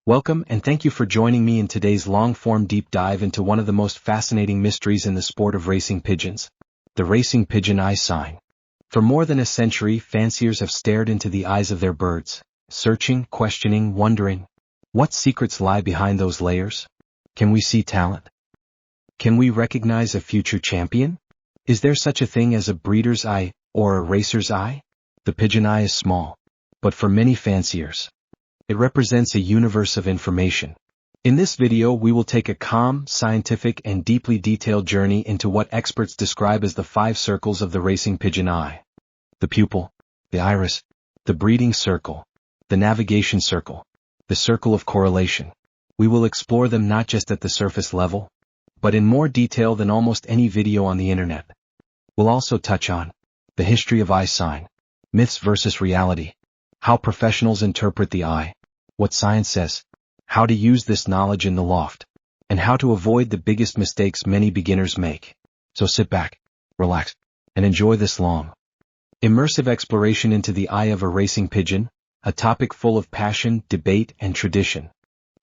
Welcome and thank you for joining me in today's long-form deep dive into one of the most fascinating mysteries in the sport of racing pigeons, the Racing Pigeon Eye Sign. For more than a century, fanciers have stared into the eyes of their birds, searching, questioning, wondering. What secrets lie behind those layers? Can we see talent? Can we recognize a future champion? Is there such a thing as a breeder's eye, or a racer's eye? The pigeon eye is small, but for many fanciers, it represents a universe of information. In this video we will take a calm, scientific and deeply detailed journey into what experts describe as the 5 circles of the racing pigeon eye. The pupil, the iris, the breeding circle, the navigation circle, the circle of correlation. We will explore them not just at the surface level, but in more detail than almost any video on the internet. We'll also touch on the history of eye sign, myths versus reality, how professionals interpret the eye, what science says, how to use this knowledge in the loft, and how to avoid the biggest mistakes many beginners make. So sit back, relax, and enjoy this long, immersive exploration into the eye of a racing pigeon, a topic full of passion, debate, and tradition.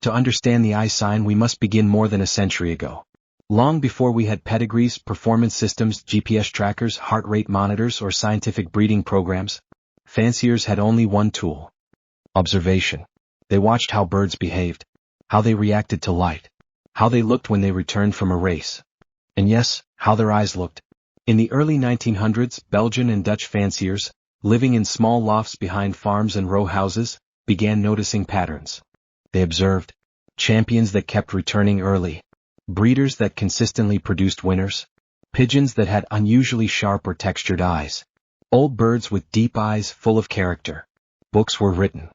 To understand the eye sign we must begin more than a century ago. Long before we had pedigrees, performance systems, GPS trackers, heart rate monitors, or scientific breeding programs, fanciers had only one tool: observation. They watched how birds behaved, how they reacted to light, how they looked when they returned from a race. And yes, how their eyes looked. In the early 1900s, Belgian and Dutch fanciers, living in small lofts behind farms and row houses, began noticing patterns. They observed champions that kept returning early, breeders that consistently produced winners, pigeons that had unusually sharp or textured eyes, old birds with deep eyes full of character. Books were written.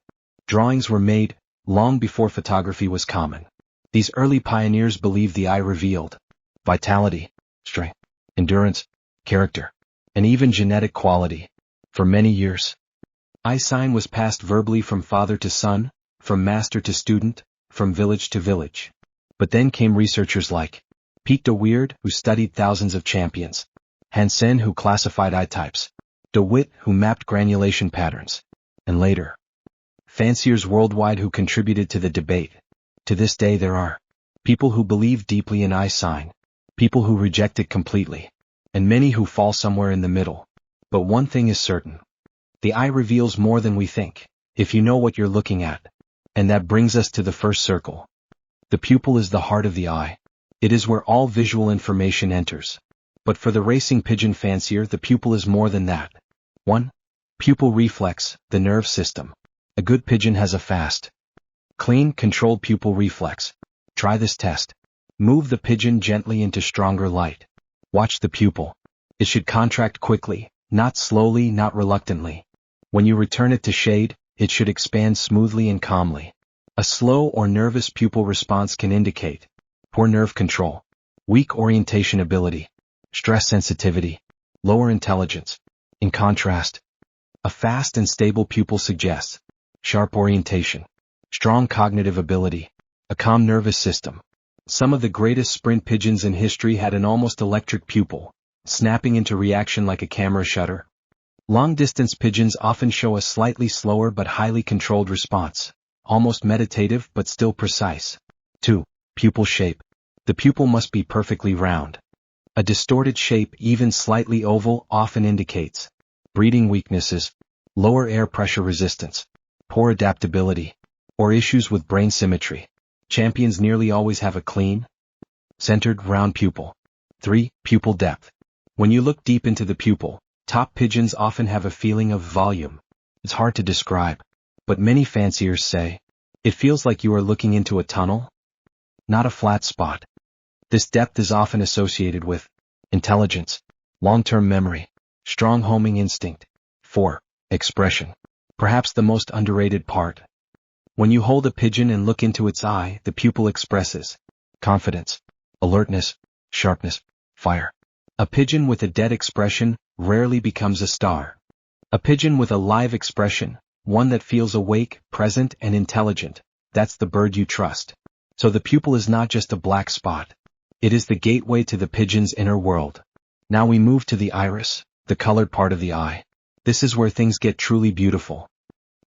Drawings were made, long before photography was common. These early pioneers believed the eye revealed vitality, strength, endurance, character, and even genetic quality. For many years, eye sign was passed verbally from father to son, from master to student, from village to village. But then came researchers like Piet de Weerd, who studied thousands of champions, Hansen, who classified eye types, de Wit, who mapped granulation patterns, and later, fanciers worldwide who contributed to the debate. To this day there are people who believe deeply in eye sign, people who reject it completely, and many who fall somewhere in the middle. But one thing is certain: the eye reveals more than we think, if you know what you're looking at. And that brings us to the first circle. The pupil is the heart of the eye. It is where all visual information enters. But for the racing pigeon fancier, the pupil is more than that. 1. Pupil reflex, the nerve system. A good pigeon has a fast, clean, controlled pupil reflex. Try this test. Move the pigeon gently into stronger light. Watch the pupil. It should contract quickly, not slowly, not reluctantly. When you return it to shade, it should expand smoothly and calmly. A slow or nervous pupil response can indicate poor nerve control, weak orientation ability, stress sensitivity, lower intelligence. In contrast, a fast and stable pupil suggests sharp orientation, strong cognitive ability, a calm nervous system. Some of the greatest sprint pigeons in history had an almost electric pupil, snapping into reaction like a camera shutter. Long-distance pigeons often show a slightly slower but highly controlled response, almost meditative but still precise. 2. Pupil shape. The pupil must be perfectly round. A distorted shape, even slightly oval, often indicates breeding weaknesses, lower air pressure resistance, poor adaptability, or issues with brain symmetry. Champions nearly always have a clean, centered, round pupil. 3. Pupil depth. When you look deep into the pupil, top pigeons often have a feeling of volume. It's hard to describe, but many fanciers say it feels like you are looking into a tunnel, not a flat spot. This depth is often associated with intelligence, long-term memory, strong homing instinct. 4. Expression. Perhaps the most underrated part. When you hold a pigeon and look into its eye, the pupil expresses confidence, alertness, sharpness, fire. A pigeon with a dead expression rarely becomes a star. A pigeon with a live expression, one that feels awake, present, and intelligent, that's the bird you trust. So the pupil is not just a black spot. It is the gateway to the pigeon's inner world. Now we move to the iris, the colored part of the eye. This is where things get truly beautiful.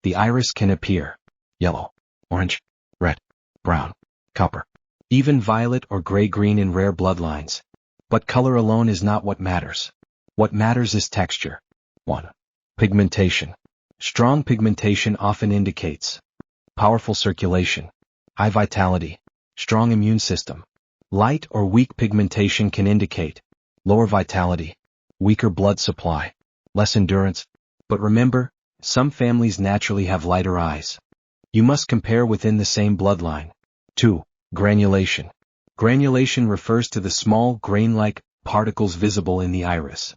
The iris can appear yellow, orange, red, brown, copper, even violet or gray-green in rare bloodlines. But color alone is not what matters. What matters is texture. 1. Pigmentation. Strong pigmentation often indicates powerful circulation, high vitality, strong immune system. Light or weak pigmentation can indicate lower vitality, weaker blood supply, less endurance. But remember, some families naturally have lighter eyes. You must compare within the same bloodline. 2. Granulation. Granulation refers to the small grain-like particles visible in the iris.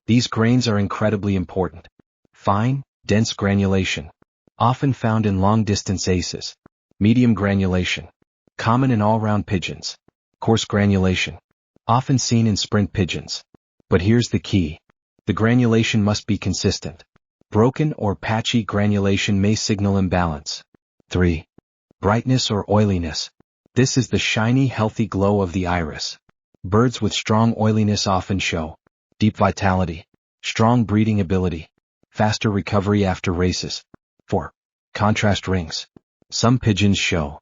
These grains are incredibly important. Fine, dense granulation, often found in long-distance aces. Medium granulation, common in all-round pigeons. Coarse granulation, often seen in sprint pigeons. But here's the key. The granulation must be consistent. Broken or patchy granulation may signal imbalance. 3. Brightness or oiliness. This is the shiny, healthy glow of the iris. Birds with strong oiliness often show deep vitality, strong breeding ability, faster recovery after races. 4. Contrast rings. Some pigeons show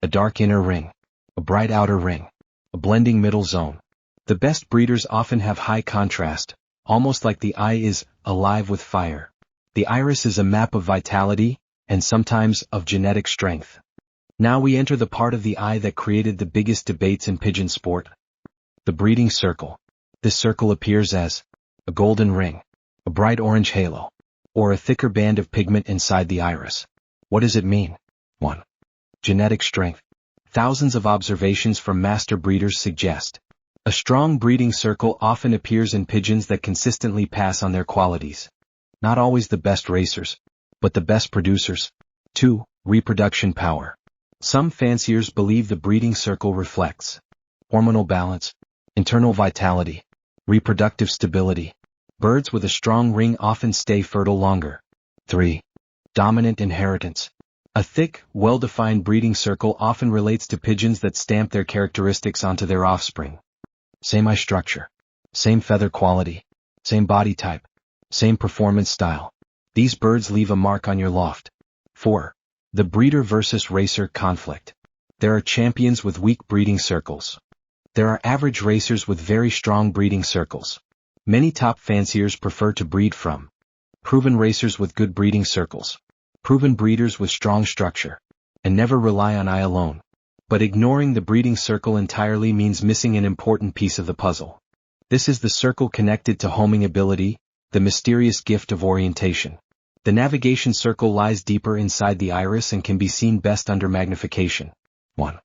a dark inner ring, a bright outer ring, a blending middle zone. The best breeders often have high contrast, almost like the eye is alive with fire. The iris is a map of vitality, and sometimes of genetic strength. Now we enter the part of the eye that created the biggest debates in pigeon sport. The breeding circle. This circle appears as a golden ring, a bright orange halo, or a thicker band of pigment inside the iris. What does it mean? 1. Genetic strength. Thousands of observations from master breeders suggest a strong breeding circle often appears in pigeons that consistently pass on their qualities. Not always the best racers, but the best producers. 2. Reproduction power. Some fanciers believe the breeding circle reflects hormonal balance, internal vitality, reproductive stability. Birds with a strong ring often stay fertile longer. 3. Dominant inheritance. A thick, well-defined breeding circle often relates to pigeons that stamp their characteristics onto their offspring. Same eye structure, same feather quality, same body type, same performance style. These birds leave a mark on your loft. 4. The breeder versus racer conflict. There are champions with weak breeding circles. There are average racers with very strong breeding circles. Many top fanciers prefer to breed from proven racers with good breeding circles, proven breeders with strong structure, and never rely on eye alone. But ignoring the breeding circle entirely means missing an important piece of the puzzle. This is the circle connected to homing ability, the mysterious gift of orientation. The navigation circle lies deeper inside the iris and can be seen best under magnification. 1.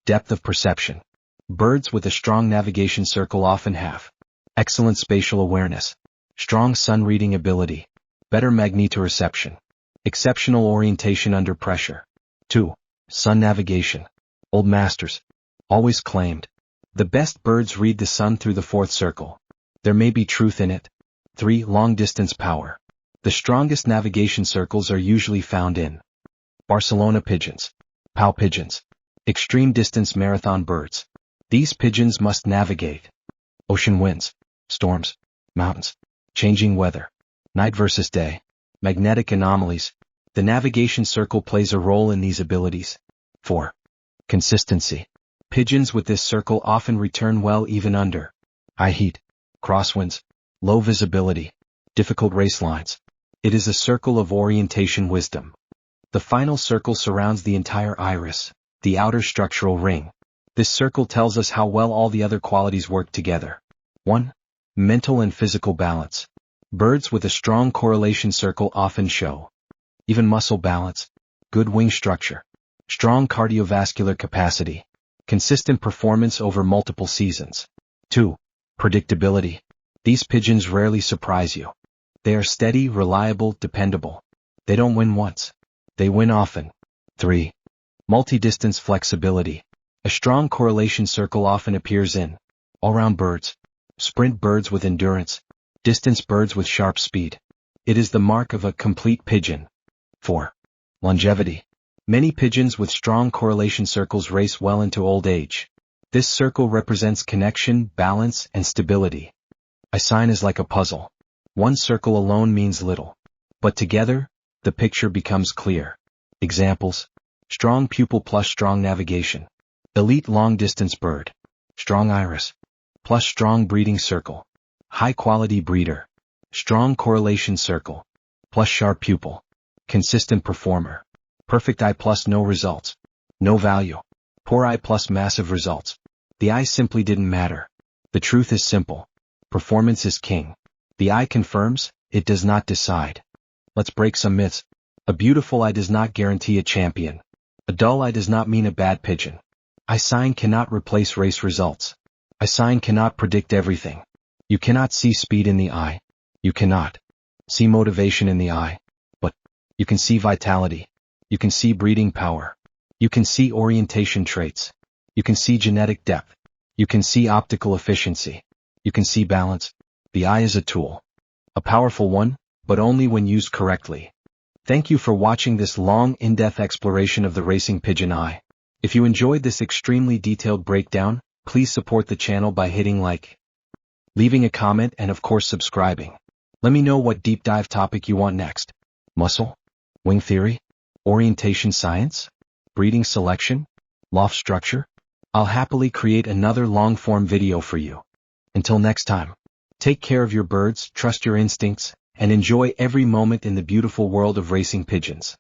Depth of perception. Birds with a strong navigation circle often have excellent spatial awareness, strong sun reading ability, better magnetoreception, exceptional orientation under pressure. 2. Sun navigation. Old masters always claimed the best birds read the sun through the fourth circle. There may be truth in it. 3. Long distance power. The strongest navigation circles are usually found in Barcelona pigeons, Pau pigeons, extreme distance marathon birds. These pigeons must navigate ocean winds, storms, mountains, changing weather, night versus day, magnetic anomalies. The navigation circle plays a role in these abilities. 4. Consistency. Pigeons with this circle often return well even under high heat, crosswinds, low visibility, difficult race lines. It is a circle of orientation wisdom. The final circle surrounds the entire iris, the outer structural ring. This circle tells us how well all the other qualities work together. 1. Mental and physical balance. Birds with a strong correlation circle often show even muscle balance, good wing structure, strong cardiovascular capacity, consistent performance over multiple seasons. 2. Predictability. These pigeons rarely surprise you. They are steady, reliable, dependable. They don't win once. They win often. 3. Multi-distance flexibility. A strong correlation circle often appears in all-round birds, sprint birds with endurance, distance birds with sharp speed. It is the mark of a complete pigeon. 4. Longevity. Many pigeons with strong correlation circles race well into old age. This circle represents connection, balance, and stability. A sign is like a puzzle. One circle alone means little. But together, the picture becomes clear. Examples. Strong pupil plus strong navigation. Elite long-distance bird. Strong iris. Plus strong breeding circle. High-quality breeder. Strong correlation circle. Plus sharp pupil. Consistent performer. Perfect eye plus no results. No value. Poor eye plus massive results. The eye simply didn't matter. The truth is simple. Performance is king. The eye confirms, it does not decide. Let's break some myths. A beautiful eye does not guarantee a champion. A dull eye does not mean a bad pigeon. Eye sign cannot replace race results. Eye sign cannot predict everything. You cannot see speed in the eye. You cannot see motivation in the eye. But you can see vitality. You can see breeding power. You can see orientation traits. You can see genetic depth. You can see optical efficiency. You can see balance. The eye is a tool. A powerful one, but only when used correctly. Thank you for watching this long, in-depth exploration of the racing pigeon eye. If you enjoyed this extremely detailed breakdown, please support the channel by hitting like, leaving a comment, and of course subscribing. Let me know what deep dive topic you want next. Muscle? Wing theory? Orientation science? Breeding selection? Loft structure? I'll happily create another long-form video for you. Until next time, take care of your birds, trust your instincts, and enjoy every moment in the beautiful world of racing pigeons.